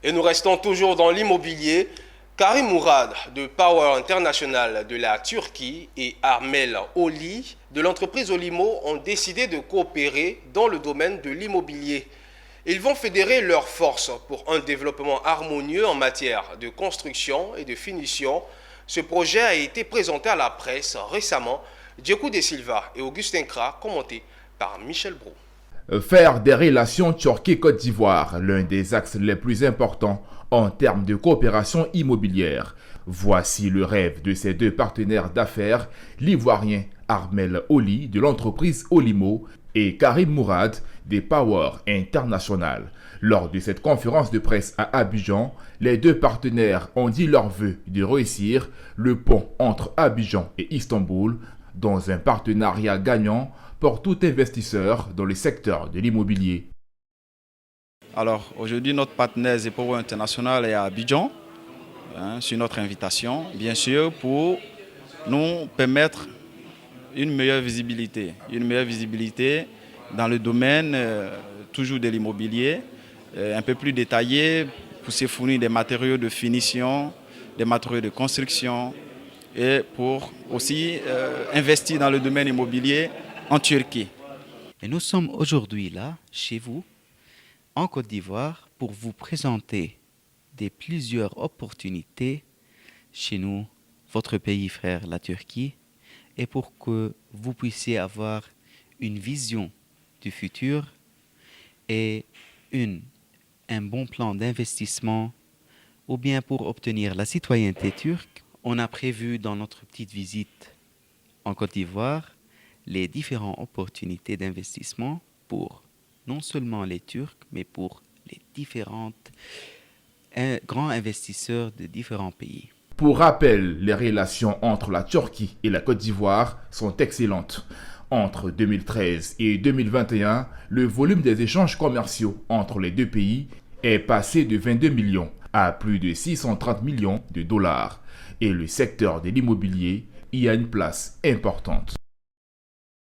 Et nous restons toujours dans l'immobilier. Karim Mourad de Power International de la Turquie et Armel Oli de l'entreprise Olimo ont décidé de coopérer dans le domaine de l'immobilier. Ils vont fédérer leurs forces pour un développement harmonieux en matière de construction et de finition. Ce projet a été présenté à la presse récemment. Djekou De Silva et Augustin Kra, commenté par Michel Brou. Faire des relations Turquie-Côte d'Ivoire, l'un des axes les plus importants en termes de coopération immobilière. Voici le rêve de ces deux partenaires d'affaires, l'Ivoirien Armel Oli de l'entreprise Olimo et Karim Mourad des Power International. Lors de cette conférence de presse à Abidjan, les deux partenaires ont dit leur vœu de réussir le pont entre Abidjan et Istanbul dans un partenariat gagnant pour tout investisseur dans le secteur de l'immobilier. Alors aujourd'hui, notre partenaire Power International est à Abidjan, sur notre invitation, bien sûr, pour nous permettre une meilleure visibilité dans le domaine toujours de l'immobilier, un peu plus détaillé, pour se fournir des matériaux de finition, des matériaux de construction et pour aussi investir dans le domaine immobilier en Turquie. Et nous sommes aujourd'hui là, chez vous, en Côte d'Ivoire, pour vous présenter plusieurs opportunités chez nous, votre pays frère, la Turquie, et pour que vous puissiez avoir une vision du futur et un bon plan d'investissement, ou bien pour obtenir la citoyenneté turque. On a prévu dans notre petite visite en Côte d'Ivoire les différentes opportunités d'investissement pour non seulement les Turcs, mais pour les différents grands investisseurs de différents pays. Pour rappel, les relations entre la Turquie et la Côte d'Ivoire sont excellentes. Entre 2013 et 2021, le volume des échanges commerciaux entre les deux pays est passé de 22 millions à plus de 630 millions de dollars. Et le secteur de l'immobilier y a une place importante.